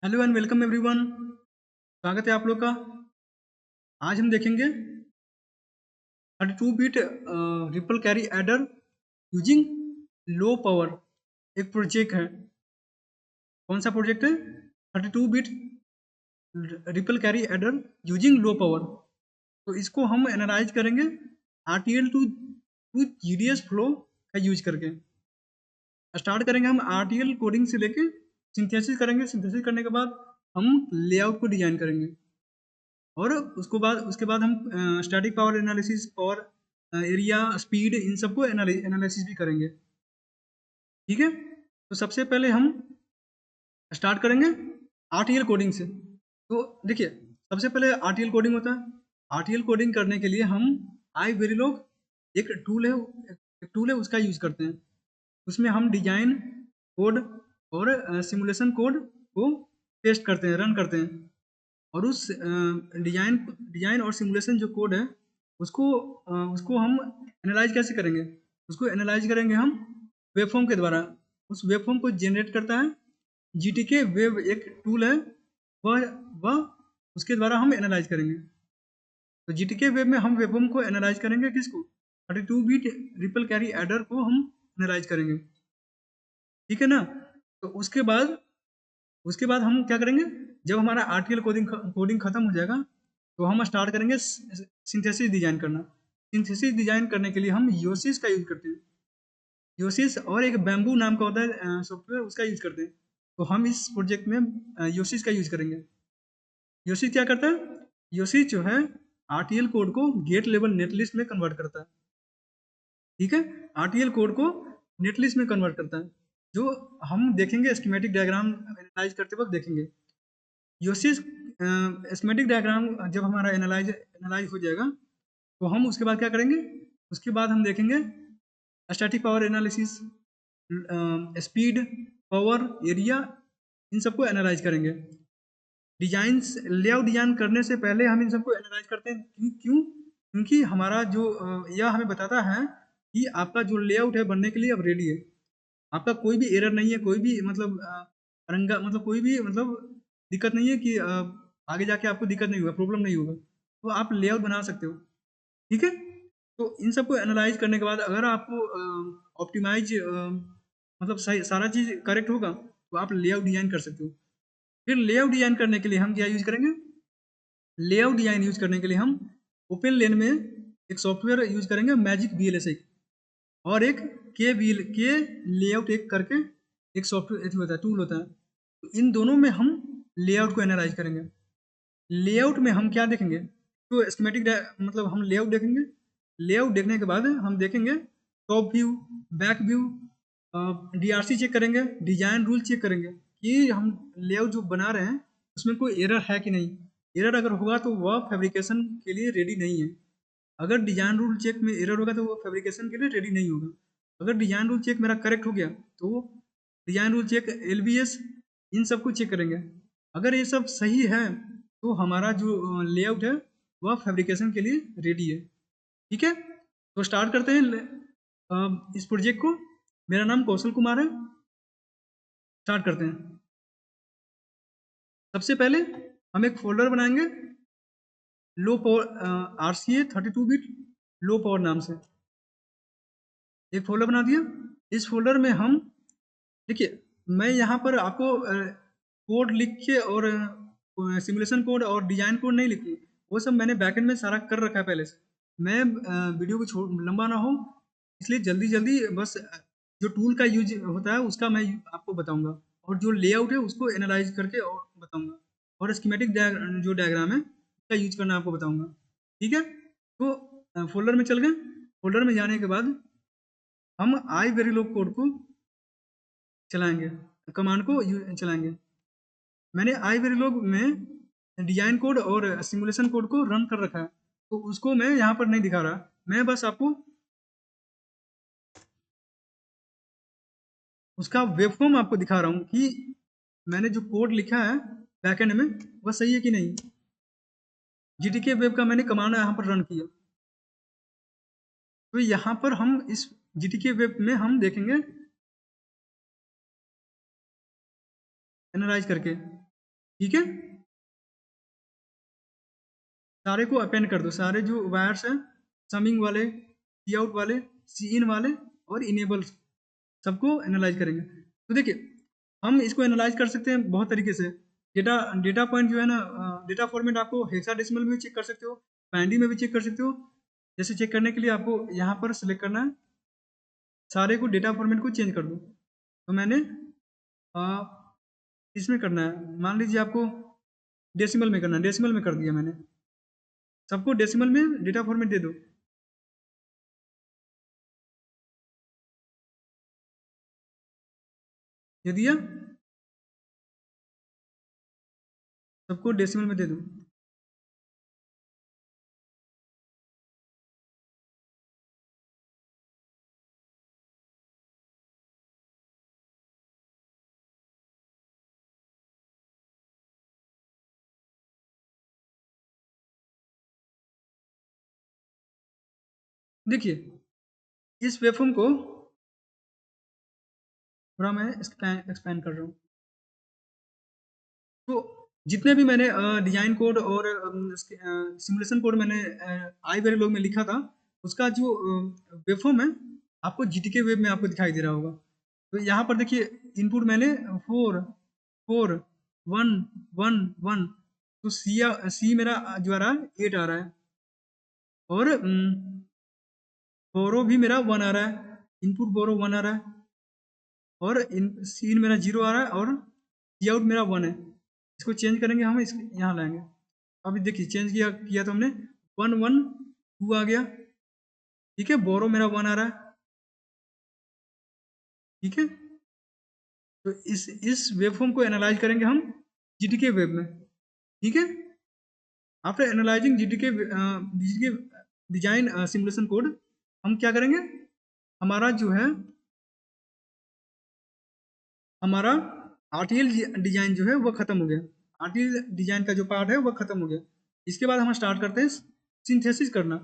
Hello and welcome everyone. स्वागत है आप लोग का। आज हम देखेंगे 32 bit ripple carry adder using low power. एक प्रोजेक्ट है। कौन सा प्रोजेक्ट है? 32 bit ripple carry adder using low power. तो इसको हम एनालाइज करेंगे RTL टू GDS फ्लो का यूज करके। स्टार्ट करेंगे हम RTL कोडिंग से लेके सिंथेसिस करेंगे। सिंथेसिस करने के बाद हम लेआउट को डिजाइन करेंगे और उसके बाद हम स्टैटिक पावर एनालिसिस और एरिया स्पीड इन सबको एनालिसिस भी करेंगे। ठीक है, तो सबसे पहले हम स्टार्ट करेंगे RTL कोडिंग से। तो देखिए, सबसे पहले RTL कोडिंग होता है। RTL कोडिंग करने के लिए हम iVerilog एक टूल है उसका यूज करते हैं। उसमें हम डिजाइन कोड और सिमुलेशन कोड को टेस्ट करते हैं, रन करते हैं। और उस डिजाइन और सिमुलेशन जो कोड है उसको हम एनालाइज कैसे करेंगे? उसको एनालाइज करेंगे हम वेबफॉर्म के द्वारा। उस वेबफॉर्म को जनरेट करता है GTK वेब, एक टूल है। वह वह उसके द्वारा हम एनालाइज करेंगे। तो GTK वेब में हम वेबफॉर्म को एनालाइज करेंगे। किसको? 32 बिट रिपल कैरी एडर को हम एनालाइज करेंगे। ठीक है ना? तो उसके बाद हम क्या करेंगे? जब हमारा RTL कोडिंग खत्म हो जाएगा तो हम स्टार्ट करेंगे सिंथेसिस डिजाइन करना। सिंथेसिस डिजाइन करने के लिए हम योसिस का यूज करते हैं। योसिस और एक बैम्बू नाम का होता है सॉफ्टवेयर, उसका यूज करते हैं। तो हम इस प्रोजेक्ट में योसिस का यूज करेंगे। योसिस क्या करता है? योसिस जो है RTL कोड को गेट लेवल नेटलिस्ट में कन्वर्ट करता है। ठीक है, RTL कोड को नेटलिस्ट में कन्वर्ट करता है, जो हम देखेंगे स्कीमेटिक डायग्राम एनालाइज करते वक्त देखेंगे। योसिस स्कीमेटिक डायग्राम जब हमारा एनालाइज हो जाएगा तो हम उसके बाद क्या करेंगे? उसके बाद हम देखेंगे static power analysis, speed, power, area, इन सबको एनालाइज करेंगे। डिजाइन लेआउट डिजाइन करने से पहले हम इन सबको एनालाइज करते हैं। क्यों? क्योंकि हमारा जो यह हमें बताता है कि आपका जो लेआउट है बनने के लिए अब रेडी है। आपका कोई भी एरर नहीं है, कोई भी मतलब अरंगा मतलब कोई भी मतलब दिक्कत नहीं है कि आगे जाके आपको दिक्कत नहीं होगा, प्रॉब्लम नहीं होगा, तो आप लेआउट बना सकते हो। ठीक है, तो इन सबको एनालाइज करने के बाद अगर आपको ऑप्टिमाइज मतलब सही सारा चीज़ करेक्ट होगा तो आप लेआउट डिजाइन कर सकते हो। फिर लेआउट डिजाइन करने के लिए हम क्या यूज करेंगे? लेआउट डिजाइन यूज करने के लिए हम ओपन लेन में एक सॉफ्टवेयर यूज करेंगे, मैजिक VLSI, और एक के लेआउट एक करके एक सॉफ्टवेयर होता है, टूल होता है। तो इन दोनों में हम लेआउट को एनालाइज करेंगे। लेआउट में हम क्या देखेंगे? तो स्कीमेटिक मतलब हम लेआउट देखेंगे। लेआउट देखने के बाद हम देखेंगे top view, back view, DRC check करेंगे, डिजाइन रूल चेक करेंगे कि हम लेआउट जो बना रहे हैं उसमें कोई एरर है कि नहीं। एरर अगर होगा तो वह फैब्रिकेशन के लिए रेडी नहीं है। अगर डिजाइन रूल चेक में एरर होगा तो वो फैब्रिकेशन के लिए रेडी नहीं होगा। अगर डिजाइन रूल चेक मेरा करेक्ट हो गया तो डिजाइन रूल चेक, LBS, इन सबको चेक करेंगे। अगर ये सब सही है तो हमारा जो लेआउट है वह फैब्रिकेशन के लिए रेडी है। ठीक है, तो स्टार्ट करते हैं इस प्रोजेक्ट को। मेरा नाम कौशल कुमार है। स्टार्ट करते हैं। सबसे पहले हम एक फोल्डर बनाएंगे low power, RCA 32 bit low power नाम से एक फोल्डर बना दिया। इस फोल्डर में हम देखिए, मैं यहाँ पर आपको कोड लिख के और सिमुलेशन कोड और डिजाइन कोड नहीं लिखूँ। वो सब मैंने बैकएंड में सारा कर रखा है पहले से। मैं वीडियो को छोड़ लंबा ना हो इसलिए जल्दी जल्दी बस जो टूल का यूज होता है उसका मैं आपको बताऊंगा, और जो लेआउट है उसको एनालाइज करके और बताऊंगा, और स्कीमेटिक जो डायग्राम है उसका यूज करना आपको बताऊंगा। ठीक है, तो फोल्डर में चल गए। फोल्डर में जाने के बाद हम iVerilog कोड को चलाएंगे, कमांड को चलाएंगे। मैंने iVerilog में डिजाइन कोड और सिमुलेशन कोड को रन कर रखा है, तो उसको मैं यहाँ पर नहीं दिखा रहा। मैं बस आपको उसका वेबफॉर्म आपको दिखा रहा हूँ कि मैंने जो कोड लिखा है बैकएंड में वह सही है कि नहीं। GTK वेब का मैंने कमांड यहाँ पर रन किया। तो यहाँ पर हम इस GTK वेब में हम देखेंगे एनालाइज करके। ठीक है, सारे को अपेंड कर दो, सारे जो वायर्स हैं, समिंग वाले, सी आउट वाले, सी इन वाले और इनेबल, सबको एनालाइज करेंगे। तो देखिए, हम इसको एनालाइज कर सकते हैं बहुत तरीके से। डेटा डेटा पॉइंट जो है ना, डेटा फॉर्मेट आपको हेक्साडेसिमल में भी चेक कर सकते हो, बाइनरी में भी चेक कर सकते हो। जैसे चेक करने के लिए आपको यहाँ पर सिलेक्ट करना है, सारे को डेटा फॉर्मेट को चेंज कर दो। तो मैंने अ, इसमें करना है, मान लीजिए आपको डेसिमल में करना है, डेसिमल में कर दिया मैंने, सबको डेसिमल में डेटा फॉर्मेट दे दो। दे दिया, सबको डेसिमल में दे दो। देखिए, इस वेवफॉर्म को थोड़ा मैं एक्सपैंड कर रहा हूँ। तो जितने भी मैंने डिजाइन कोड और सिमुलेशन कोड मैंने आई वेरी लॉग में लिखा था, उसका जो वेवफॉर्म है आपको जीटीके वेब में आपको दिखाई दे रहा होगा। तो यहाँ पर देखिए, इनपुट मैंने 4 4 1 1 1, तो सी मेरा जो आ रहा है 8 आ रहा है, और बोरो भी मेरा 1 आ रहा है, इनपुट बोरो 1 आ रहा है, और सीन मेरा 0 आ रहा है, और सी आउट मेरा 1 है। इसको चेंज करेंगे हम, इस यहाँ लाएंगे। अभी देखिए, चेंज किया किया तो हमने 1 1 2 आ गया, ठीक है, बोरो मेरा 1 आ रहा है, ठीक है। तो इस वेवफॉर्म को एनालाइज करेंगे हम जीटीके वेब में, ठीक है। After analysing जीटीके design simulation code, हम क्या करेंगे, हमारा जो है, हमारा आरटीएल डिजाइन जो है वो खत्म हो गया, आरटीएल डिजाइन का जो पार्ट है वो खत्म हो गया। इसके बाद हम स्टार्ट करते हैं सिंथेसिस करना।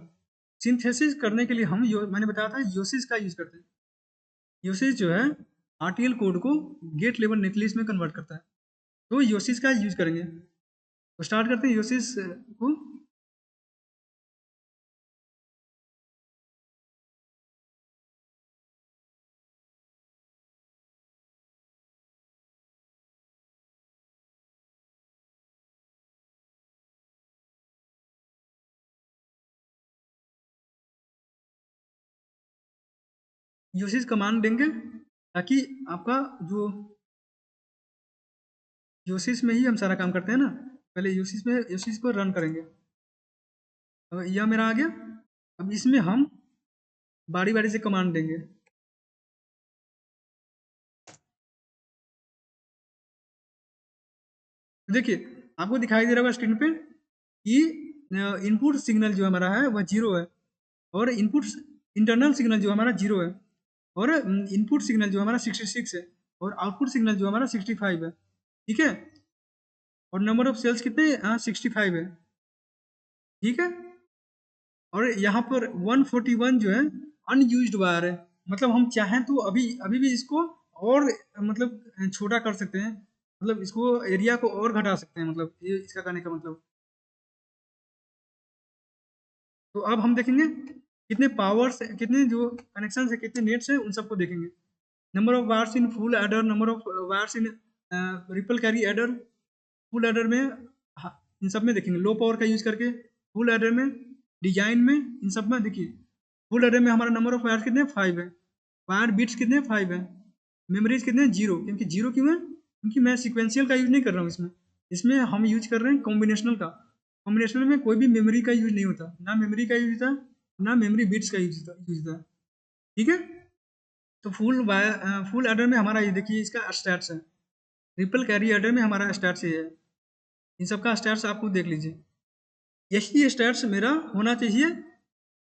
सिंथेसिस करने के लिए हम मैंने बताया था योसिस का यूज करते हैं। योसिस जो है आरटीएल कोड को गेट लेवल नेटलिस्ट में कन्वर्ट करता है, तो योसिस का यूज करेंगे। तो स्टार्ट करते हैं योसिस को। योसिस कमांड देंगे ताकि आपका जो योसिस में ही हम सारा काम करते हैं ना, पहले योसिस में योसिस को रन करेंगे। अब यह मेरा आ गया। अब इसमें हम बारी बारी से कमांड देंगे। देखिए, आपको दिखाई दे रहा होगा स्क्रीन पे कि इनपुट सिग्नल जो हमारा है वह 0 है, और इनपुट इंटरनल सिग्नल जो हमारा 0 है, और इनपुट सिग्नल जो हमारा 66 है, और आउटपुट सिग्नल जो हमारा 65 है, ठीक है। और नंबर ऑफ सेल्स कितने, 65 है, ठीक है। और यहाँ पर 141 जो है अनयूज्ड वायर है, मतलब हम चाहें तो अभी अभी भी इसको और मतलब छोटा कर सकते हैं, मतलब इसको एरिया को और घटा सकते हैं, मतलब ये इसका कहने का मतलब। तो अब हम देखेंगे कितने पावर्स, कितने जो कनेक्शन है, कितने नेट्स है, उन सबको देखेंगे। Number of wires in full adder, number of wires in ripple carry adder. Full adder में इन सब में देखेंगे लो पावर का यूज करके, फुल एडर में, डिजाइन में, इन सब में देखिए। फुल एडर में हमारा नंबर ऑफ वायर कितने 5 है, वायर बिट्स कितने 5 है, मेमोरीज कितने 0, क्योंकि 0 क्यों है, क्योंकि मैं सिक्वेंशियल का यूज नहीं कर रहा हूँ इसमें। इसमें हम यूज कर रहे हैं कॉम्बिनेशनल का। कॉम्बिनेशनल में कोई भी मेमोरी का यूज नहीं होता, ना मेमोरी का यूज होता, ना मेमोरी बिट्स का यूज होता है, ठीक है। तो फुल एडर में हमारा ये देखिए, इसका स्टैट्स है। ट्रिपल कैरी एडर में हमारा स्टैट्स ये है। इन सबका स्टैट्स आपको देख लीजिए। यही स्टैट्स मेरा होना चाहिए।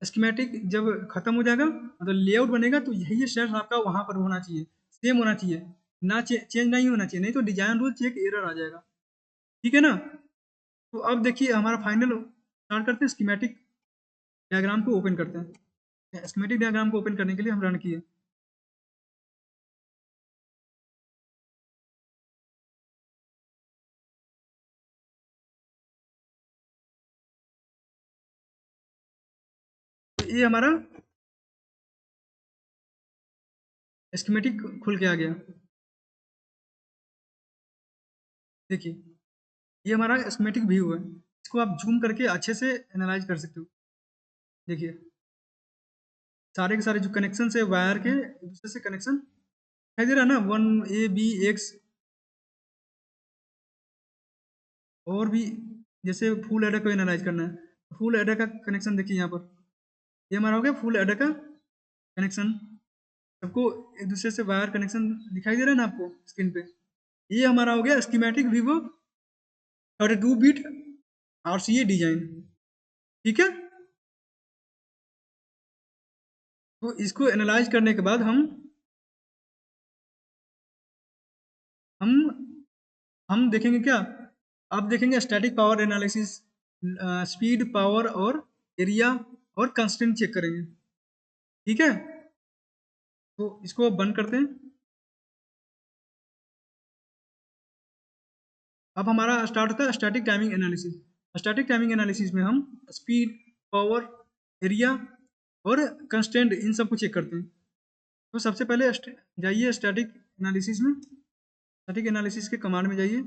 स्कीमेटिक जब खत्म हो जाएगा, मतलब लेआउट बनेगा, तो यही स्टैट्स आपका वहां पर होना चाहिए, सेम होना चाहिए, ना चेंज नहीं होना चाहिए, नहीं तो डिजाइन रूल चेक एरर आ जाएगा, ठीक है ना। तो अब देखिए, हमारा फाइनल स्टार्ट करते हैं, स्कीमेटिक डायग्राम को ओपन करते हैं। स्कीमेटिक डायग्राम को ओपन करने के लिए हम रन किए। ये हमारा स्कीमेटिक खुल के आ गया। देखिए, ये हमारा स्कीमेटिक व्यू है। इसको आप जूम करके अच्छे से एनालाइज कर सकते हो। देखिए, सारे के सारे जो कनेक्शन है वायर के एक दूसरे से कनेक्शन दिखाई दे रहा है ना, वन ए बी एक्स, और भी जैसे फुल एडर को एनालाइज करना है, फुल एडर का कनेक्शन देखिए यहाँ पर, ये हमारा हो गया फुल एडर का कनेक्शन। सबको एक दूसरे से वायर कनेक्शन दिखाई दे रहा है ना आपको स्क्रीन पे। ये हमारा हो गया schematic Vivo 32 bit RCA design. ठीक है, तो इसको एनालाइज करने के बाद हम हम देखेंगे क्या, अब देखेंगे static power analysis, speed power और एरिया और कंस्ट्रेंट चेक करेंगे। ठीक है, तो इसको बंद करते हैं। अब हमारा स्टार्ट होता है static timing analysis. Static timing analysis में हम स्पीड, पावर, एरिया और कंस्टेंट इन सब को चेक करते हैं। तो सबसे पहले जाइए स्टैटिक एनालिसिस में, स्टैटिक एनालिसिस के कमांड में जाइए।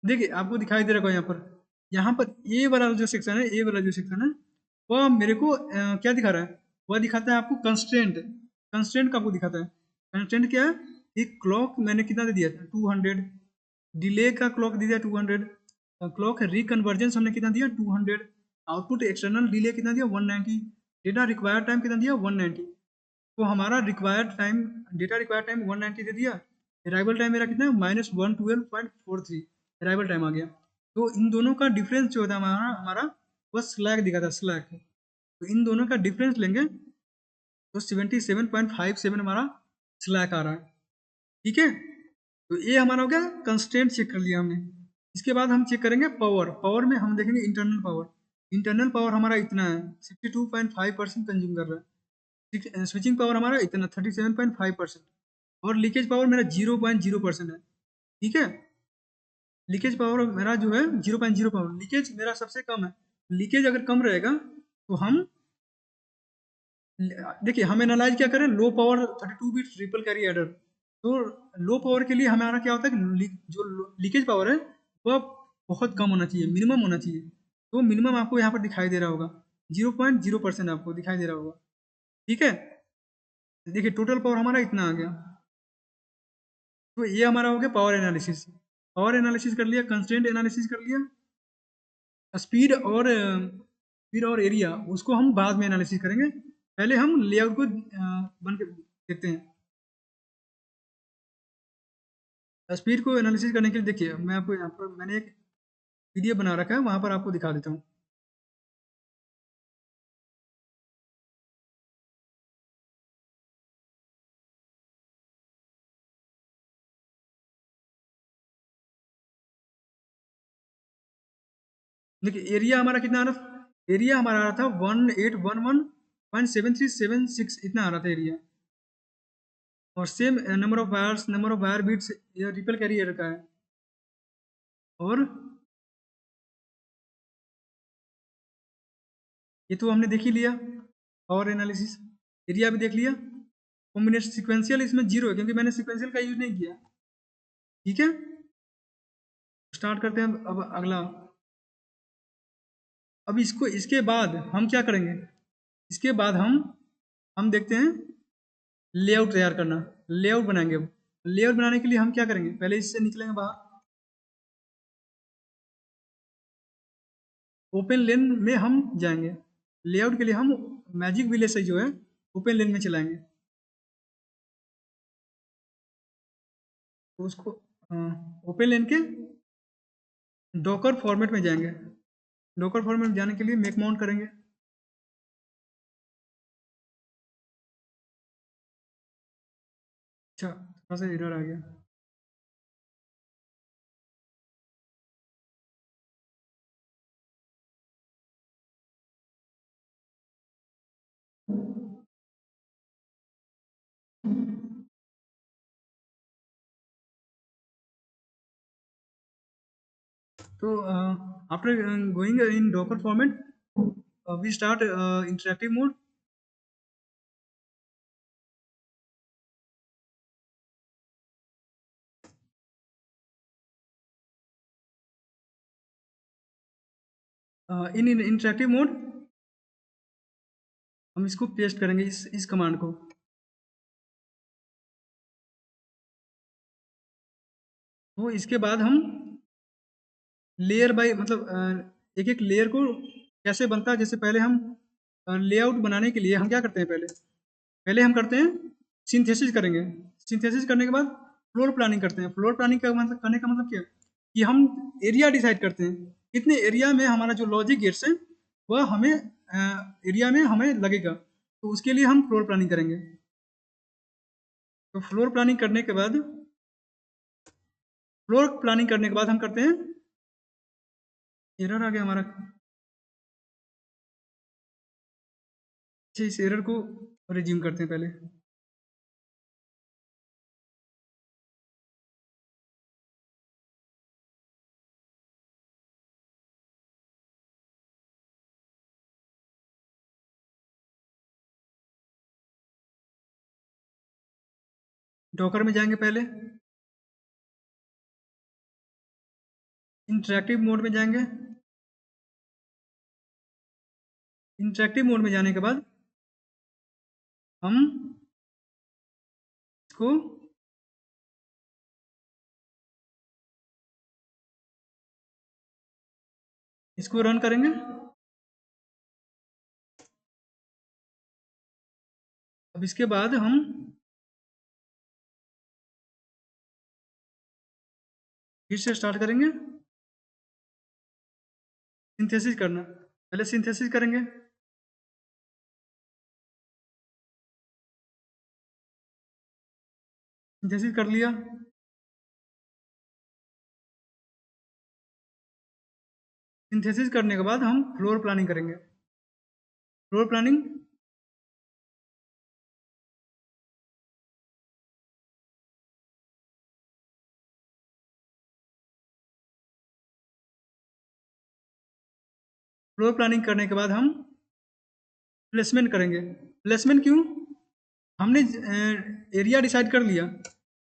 देखिए, आपको दिखाई दे रहा होगा यहाँ पर ए वाला जो सेक्शन है, ए वाला जो सेक्शन है, वह मेरे को क्या दिखा रहा है, वह दिखाता है आपको कंस्टेंट। कंस्टेंट का आपको दिखाता है। कंस्टेंट क्या है, एक क्लॉक मैंने कितना दे दिया था 200, डिले का क्लॉक दे दिया 200, क्लॉक रिकन्वर्जेंस हमने कितना दिया 200, आउटपुट एक्सटर्नल डिले कितना दिया 190, डेटा रिक्वायर्ड टाइम कितना दिया 190। तो हमारा required time, data required time 190 दे दिया, अराइवल टाइम मेरा कितना है -112.43 अराइवल टाइम आ गया। तो इन दोनों का डिफरेंस जो होता है हमारा हमारा वह स्लैग दिखा था, स्लैग। तो इन दोनों का डिफरेंस लेंगे तो 77.57 हमारा स्लैग आ रहा है। ठीक है, तो ये हमारा हो गया कंस्टेंट चेक कर लिया हमने। इसके बाद हम चेक करेंगे पावर। पावर में हम देखेंगे इंटरनल पावर। इंटरनल पावर हमारा इतना है 62.5% कंज्यूम कर रहा है। स्विचिंग पावर हमारा इतना 37.5%, और लीकेज पावर मेरा 0.0% है। ठीक है, लीकेज पावर मेरा जो है 0.0 पावर, लीकेज मेरा सबसे कम है। लीकेज अगर कम रहेगा तो हम देखिए, हम एनालाइज क्या करें, लो power 32 bit triple carry adder. तो लो पावर के लिए हमारा क्या होता है कि जो लीकेज पावर है वह बहुत कम होना चाहिए, मिनिमम होना चाहिए। तो मिनिमम आपको यहाँ पर दिखाई दे रहा होगा 0.0% आपको दिखाई दे रहा होगा। ठीक है, देखिए टोटल पावर हमारा इतना आ गया। तो ये हमारा हो गया पावर एनालिसिस। पावर एनालिसिस कर लिया, कंस्ट्रेंट एनालिसिस कर लिया, स्पीड और एरिया उसको हम बाद में एनालिसिस करेंगे। पहले हम लेआउट को बन के देखते हैं। स्पीड को एनालिसिस करने के लिए देखिए, मैं आपको यहाँ पर मैंने एक पीडीएफ बना रखा है, वहाँ पर आपको दिखा देता हूँ। देखिए, एरिया हमारा कितना आ रहा था, एरिया हमारा आ रहा था 1811.7376 इतना आ रहा था एरिया। और same number of wires, number of wire beats ये रिपल कैरियर का है। और ये तो हमने देख ही लिया पावर एनालिसिस, एरिया भी देख लिया। कॉम्बिनेशन सिक्वेंशियल इसमें जीरो है क्योंकि मैंने सिक्वेंशियल का यूज नहीं किया। ठीक है, स्टार्ट करते हैं अब अगला। अब इसको, इसके बाद हम क्या करेंगे, इसके बाद हम देखते हैं लेआउट तैयार करना, लेआउट बनाएंगे। अब लेआउट बनाने के लिए हम क्या करेंगे, पहले इससे निकलेंगे बाहर, ओपन लेन में हम जाएंगे। लेआउट के लिए हम मैजिक विलेज से जो है ओपन लेन में चलाएंगे। तो उसको ओपन लेन के डॉकर फॉर्मेट में जाएंगे। डॉकर फॉर्मेट में जाने के लिए मेक माउंट करेंगे। अच्छा, थोड़ा सा एरर आ गया। तो after going in docker format, we start interactive mode. In interactive mode हम इसको पेस्ट करेंगे, इस कमांड को. तो इसके बाद हम लेयर बाय मतलब एक एक लेयर को कैसे बनता है, जैसे पहले हम लेआउट बनाने के लिए हम क्या करते हैं, पहले पहले हम करते हैं सिंथेसिस करेंगे. सिंथेसिस करने के बाद फ्लोर प्लानिंग करते हैं. फ्लोर प्लानिंग का मतलब करने का मतलब क्या है कि हम एरिया डिसाइड करते हैं कितने एरिया में हमारा जो लॉजिक गेट्स है वह हमें एरिया में हमें लगेगा, तो उसके लिए हम फ्लोर प्लानिंग करेंगे. तो फ्लोर प्लानिंग करने के बाद हम करते हैं, एरर आ गया हमारा. अच्छा, इस एरर को रिज्यूम करते हैं पहले. डॉकर में जाएंगे, पहले इंटरेक्टिव मोड में जाएंगे. इंटरेक्टिव मोड में जाने के बाद हम इसको इसको रन करेंगे. अब इसके बाद हम फिर से स्टार्ट करेंगे सिंथेसिस करना. पहले सिंथेसिस करेंगे. सिंथेसिस कर लिया. सिंथेसिस करने के बाद हम फ्लोर प्लानिंग करेंगे. फ्लोर प्लानिंग फ्लोर प्लानिंग करने के बाद हम प्लेसमेंट करेंगे. प्लेसमेंट क्यों, हमने एरिया डिसाइड कर लिया.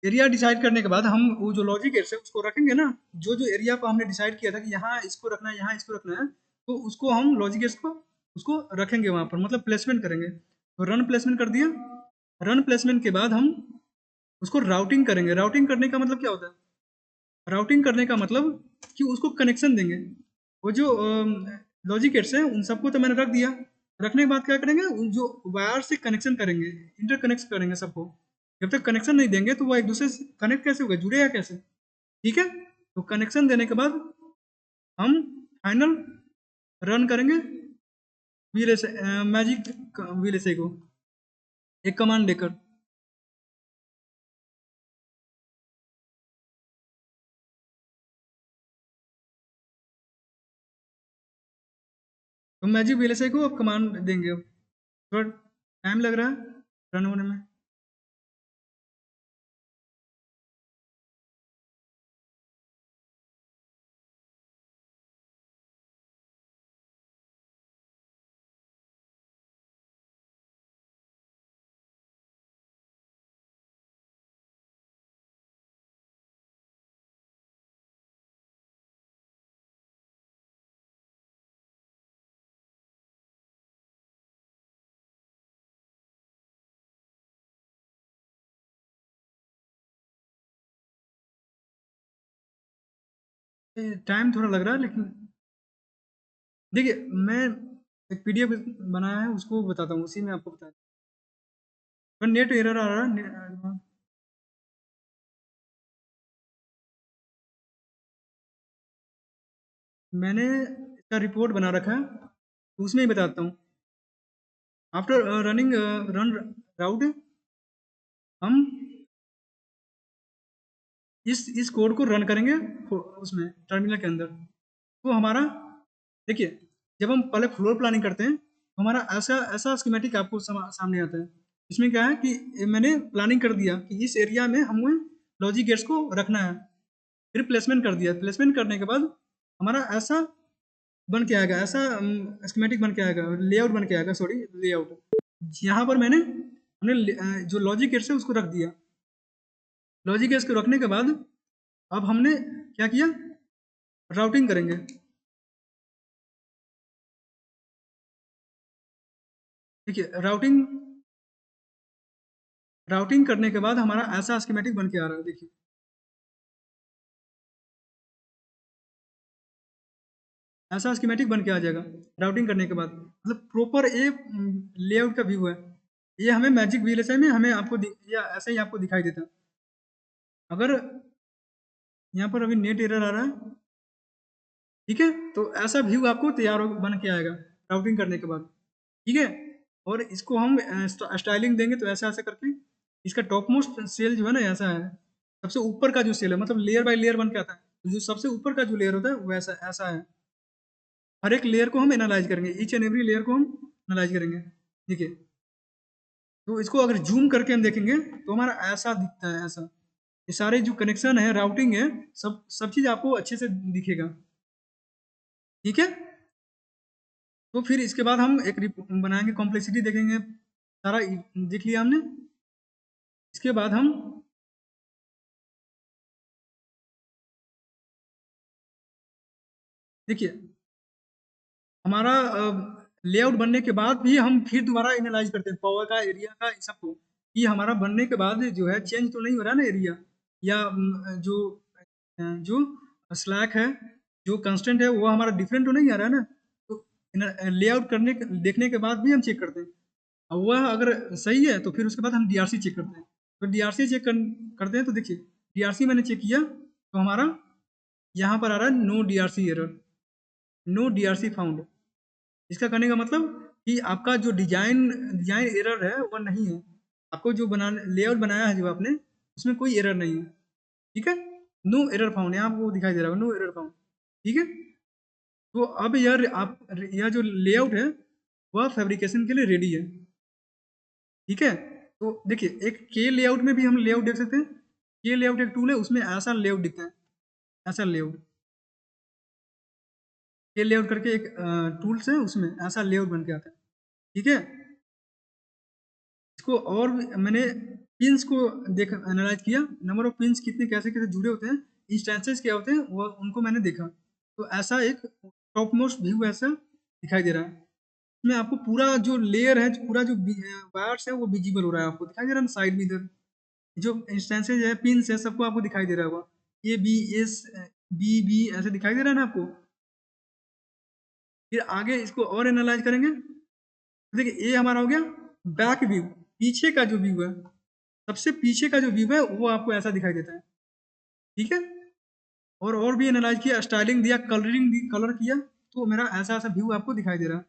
एरिया डिसाइड करने के बाद हम वो जो लॉजिक गेट्स है उसको रखेंगे ना, जो जो एरिया को हमने डिसाइड किया था कि यहाँ इसको रखना है, यहाँ इसको रखना है, तो उसको हम लॉजिक गेट्स को उसको रखेंगे वहाँ पर, मतलब प्लेसमेंट करेंगे. तो रन प्लेसमेंट कर दिया. रन प्लेसमेंट के बाद हम उसको राउटिंग करेंगे. राउटिंग करने का मतलब क्या होता है, राउटिंग करने का मतलब कि उसको कनेक्शन देंगे. वो जो लॉजिक गेट्स हैं उन सबको तो मैंने रख दिया. रखने के बाद क्या करेंगे, उन जो वायर से कनेक्शन करेंगे, इंटरकनेक्ट करेंगे सबको. जब तक कनेक्शन नहीं देंगे तो वो एक दूसरे से कनेक्ट कैसे होगा, जुड़ेगा कैसे. ठीक है. तो कनेक्शन देने के बाद हम फाइनल रन करेंगे वीएलएस मैजिक वीएलएसआई को एक कमांड देकर. तो मैजिक वीएलएसआई को अब कमांड देंगे. अब थोड़ा टाइम लग रहा है रन होने में. टाइम थोड़ा लग रहा है, लेकिन देखिए मैं एक पीडीएफ बनाया है उसको बताता हूँ, उसी में आपको बता. नेट एरर आ रहा है. मैंने इसका रिपोर्ट बना रखा है, तो उसमें ही बताता हूँ. आफ्टर रनिंग रन राउट, हम इस कोड को रन करेंगे उसमें टर्मिनल के अंदर. तो हमारा देखिए, जब हम पहले फ्लोर प्लानिंग करते हैं तो हमारा ऐसा ऐसा स्कीमेटिक आपको सामने आता है. इसमें क्या है कि मैंने प्लानिंग कर दिया कि इस एरिया में हमें लॉजिक गेट्स को रखना है, फिर प्लेसमेंट कर दिया। प्लेसमेंट करने के बाद हमारा ऐसा बन के आएगा, ऐसा स्कीमेटिक बन के आएगा, लेआउट बन के आएगा, सॉरी लेआउट। यहाँ पर मैंने हमने जो लॉजिक गेट्स है उसको रख दिया। लॉजिक गेट्स को रखने के बाद अब हमने क्या किया, राउटिंग करेंगे। देखिए राउटिंग करने के बाद हमारा ऐसा स्कीमेटिक बन के आ रहा है। देखिए ऐसा स्कीमेटिक बन के आ जाएगा राउटिंग करने के बाद, मतलब प्रॉपर लेआउट का व्यू है। ये हमें मैजिक वीएलएसआई में हमें आपको या ऐसा ही आपको दिखाई देता है। अगर यहाँ पर अभी नेट एरर आ रहा है, ठीक है, तो ऐसा व्यू आपको तैयार बन के आएगा राउटिंग करने के बाद, ठीक है। और इसको हम स्टाइलिंग देंगे तो ऐसा ऐसा करके इसका टॉप मोस्ट सेल जो है ना ऐसा है, सबसे ऊपर का जो सेल है, मतलब लेयर बाय लेयर बन के आता है, तो जो सबसे ऊपर का जो लेयर होता है वैसा ऐसा है। हर एक लेयर को हम एनालाइज करेंगे, ईच एंड एवरी लेयर को हम एनालाइज करेंगे। देखिए तो इसको अगर जूम करके हम देखेंगे तो हमारा ऐसा दिखता है, ऐसा ये सारे जो कनेक्शन है, राउटिंग है, सब सब चीज़ आपको अच्छे से दिखेगा, ठीक है। तो फिर इसके बाद हम एक बनाएंगे, कॉम्प्लेक्सिटी देखेंगे, सारा देख लिया हमने। इसके बाद हम देखिए हमारा लेआउट बनने के बाद भी हम फिर दोबारा एनालाइज करते हैं पावर का, एरिया का, इस सबको, कि हमारा बनने के बाद जो है चेंज तो नहीं हो रहा है ना एरिया, या जो स्लैक है, जो कांस्टेंट है, वो हमारा डिफरेंट तो नहीं आ रहा है ना। तो लेआउट देखने के बाद भी हम चेक करते हैं, और वह अगर सही है तो फिर उसके बाद हम डीआरसी चेक करते हैं। तो डीआरसी करते हैं तो देखिए डीआरसी मैंने चेक किया तो हमारा यहाँ पर आ रहा है no DRC error, no DRC found. इसका कहने का मतलब कि आपका जो डिजाइन डिजाइन एरर है वह नहीं है, आपको जो बना लेआउट बनाया है जो आपने, उसमें कोई एरर नहीं है, ठीक है। नो एरर फाउंड यहाँ आपको दिखाई दे रहा है, नो एरर फाउंड, ठीक है। तो अब यह जो लेआउट है वह फैब्रिकेशन के लिए रेडी है, ठीक है। तो देखिए एक के लेआउट में भी हम लेआउट देख सकते हैं। के लेआउट एक टूल है, उसमें ऐसा लेआउट दिखता है, ऐसा लेआउट, के लेआउट करके एक टूल्स है, उसमें ऐसा लेआउट बन के आता है, ठीक है। इसको और मैंने पिंस को देख एनालाइज किया, नंबर ऑफ पिंस कितने कैसे कैसे जुड़े होते हैं, इंस्टेंसेस क्या होते हैं, वो उनको मैंने देखा। तो ऐसा एक टॉप मोस्ट व्यू ऐसा दिखाई दे रहा है। इसमें आपको पूरा जो लेयर है, पूरा जो वायर्स है वो विजिबल हो रहा है, आपको दिखाई दे रहा है साइड में इधर, जो इंस्टेंसेज है, पिंस है, सबको आपको दिखाई दे रहा होगा। A B S B B ऐसे दिखाई दे रहा है ना आपको। फिर आगे इसको और एनालाइज करेंगे, देखिए ये हमारा हो गया बैक व्यू, पीछे का जो व्यू है, सबसे पीछे का जो व्यू है वो आपको ऐसा दिखाई देता है, ठीक है। और भी एनालाइज किया, स्टाइलिंग दिया, कलरिंग दी, कलर किया, तो मेरा ऐसा ऐसा व्यू आपको दिखाई दे रहा है,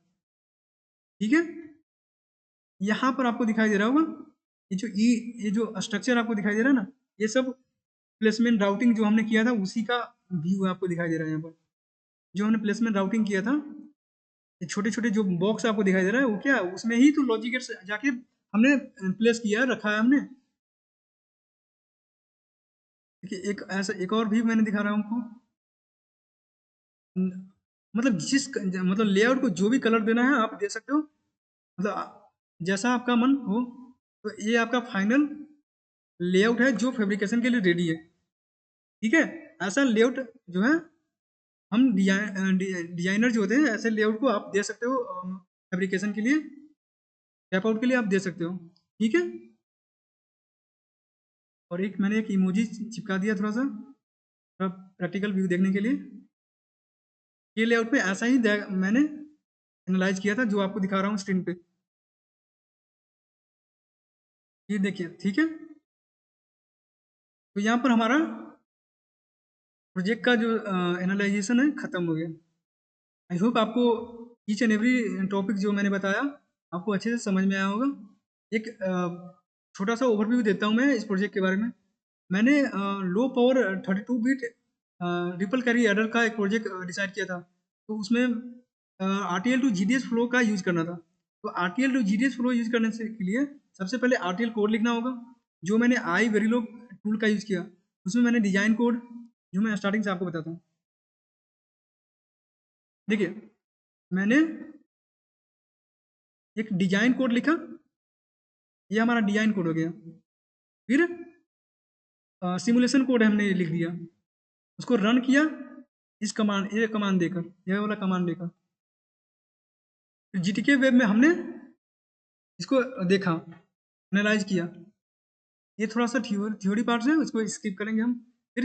ठीक है। यहाँ पर आपको दिखाई दे रहा होगा ये जो स्ट्रक्चर आपको दिखाई दे रहा है ना, ये सब प्लेसमेंट राउटिंग जो हमने किया था उसी का व्यू आपको दिखाई दे रहा है। यहाँ पर जो हमने प्लेसमेंट राउटिंग किया था, ये छोटे छोटे जो बॉक्स आपको दिखाई दे रहा है वो क्या है, उसमें ही तो लॉजिक गेट्स जाके हमने प्लेस किया है, रखा है हमने। देखिए एक ऐसा एक और भी मैंने दिखा रहा हूँ आपको, मतलब मतलब लेआउट को जो भी कलर देना है आप दे सकते हो, मतलब जैसा आपका मन हो। तो ये आपका फाइनल लेआउट है जो फैब्रिकेशन के लिए रेडी है, ठीक है। ऐसा लेआउट जो है हम डिजाइनर जो होते हैं, ऐसे लेआउट को आप दे सकते हो फैब्रिकेशन के लिए, टैप आउट के लिए आप दे सकते हो, ठीक है। और एक मैंने एक इमोजी चिपका दिया थोड़ा सा प्रैक्टिकल व्यू देखने के लिए। ये लेआउट पे ऐसा ही मैंने एनालाइज किया था जो आपको दिखा रहा हूँ स्क्रीन पे, ये देखिए, ठीक है। तो यहाँ पर हमारा प्रोजेक्ट का जो एनालाइजेशन है खत्म हो गया। आई होप आपको ईच एंड एवरी टॉपिक जो मैंने बताया आपको अच्छे से समझ में आया होगा। एक छोटा सा ओवरव्यू देता हूँ मैं इस प्रोजेक्ट के बारे में। मैंने low power 32 bit ripple carry adder का एक प्रोजेक्ट डिसाइड किया था, तो उसमें RTL टू GDS फ्लो का यूज करना था। तो RTL to GDS flow use करने से के लिए सबसे पहले RTL कोड लिखना होगा, जो मैंने आई वेरिलोग टूल का यूज किया। उसमें मैंने डिजाइन कोड, जो मैं स्टार्टिंग से आपको बताता हूँ। देखिए, मैंने एक डिजाइन कोड लिखा, ये हमारा डिजाइन कोड हो गया। फिर सिमुलेशन कोड हमने लिख दिया, उसको रन किया इस कमांड, ये कमांड देकर, यह वाला कमांड देकर। फिर GTK वेब में हमने इसको देखा, एनालाइज किया। ये थोड़ा सा थ्योरी पार्ट है, उसको स्किप करेंगे हम। फिर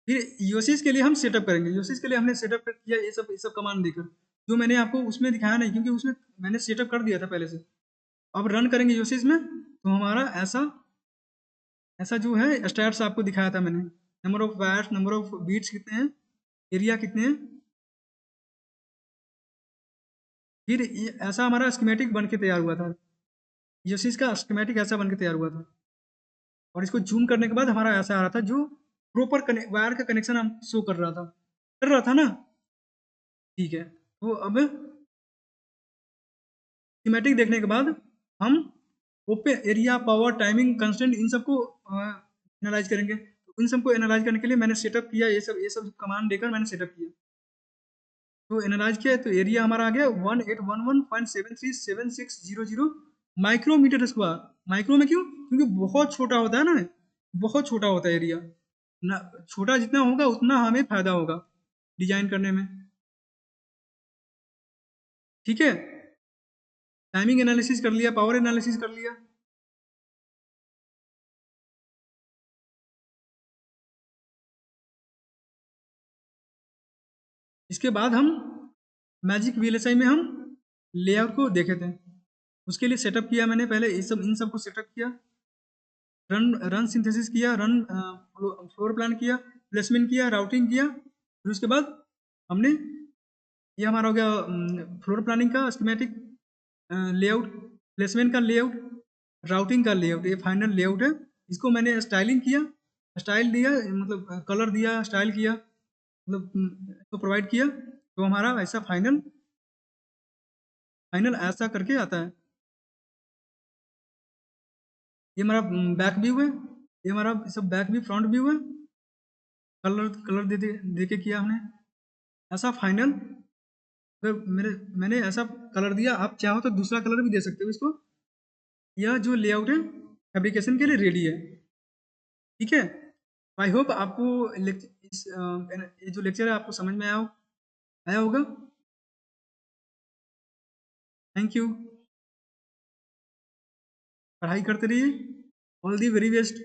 फिर योसिस के लिए हम सेटअप करेंगे। योसिस के लिए हमने सेटअप किया ये सब कमांड देकर, जो मैंने आपको उसमें दिखाया नहीं, क्योंकि उसमें मैंने सेटअप कर दिया था पहले से। अब रन करेंगे योसिस में, तो हमारा ऐसा ऐसा जो है स्टैट्स आपको दिखाया था मैंने, number of wires, number of bits कितने हैं, एरिया कितने हैं। फिर ऐसा हमारा स्कीमेटिक बन के तैयार हुआ था, योसिस का स्कीमेटिक ऐसा बन के तैयार हुआ था। और इसको जूम करने के बाद हमारा ऐसा आ रहा था, जो प्रॉपर वायर का कनेक्शन हम शो कर रहा था ना। ठीक है, तो अब स्कीमेटिक देखने के बाद हम open area, power, timing, constant, इन सबको एनालाइज करेंगे। तो इन सबको एनालाइज करने के लिए मैंने सेटअप किया, ये सब कमांड देकर मैंने सेटअप किया। तो एनालाइज किया, तो एरिया हमारा आ गया 1811.737600 माइक्रोमीटर स्क्वायर। माइक्रो में क्यों? क्योंकि बहुत छोटा होता है ना, बहुत छोटा होता है एरिया ना। छोटा जितना होगा उतना हमें फायदा होगा डिजाइन करने में। ठीक है, टाइमिंग एनालिसिस कर लिया, पावर एनालिसिस कर लिया। इसके बाद हम मैजिक VLSI में हम लेआउट को देखे थे। उसके लिए सेटअप किया मैंने पहले, इन सब को सेटअप किया, रन रन सिंथेसिस किया, रन फ्लोर प्लान किया, प्लेसमेंट किया, राउटिंग किया। फिर उसके बाद हमने, ये हमारा हो गया फ्लोर प्लानिंग का स्कीमेटिक, लेआउट, प्लेसमेंट का लेआउट, राउटिंग का लेआउट, ये फाइनल लेआउट है। इसको मैंने स्टाइलिंग किया, स्टाइल दिया, मतलब कलर दिया, स्टाइल किया, मतलब इसको प्रोवाइड किया। तो हमारा ऐसा फाइनल फाइनल ऐसा करके आता है। ये हमारा बैक व्यू है, ये हमारा सब बैक व्यू, फ्रंट व्यू है। कलर कलर दे के किया हमने ऐसा फाइनल। अगर मैंने ऐसा कलर दिया, आप चाहो तो दूसरा कलर भी दे सकते हो इसको। यह जो लेआउट है फैब्रिकेशन के लिए रेडी है। ठीक है, आई होप आपको ये जो लेक्चर है आपको समझ में आया होगा। थैंक यू, पढ़ाई करते रहिए। All the very best.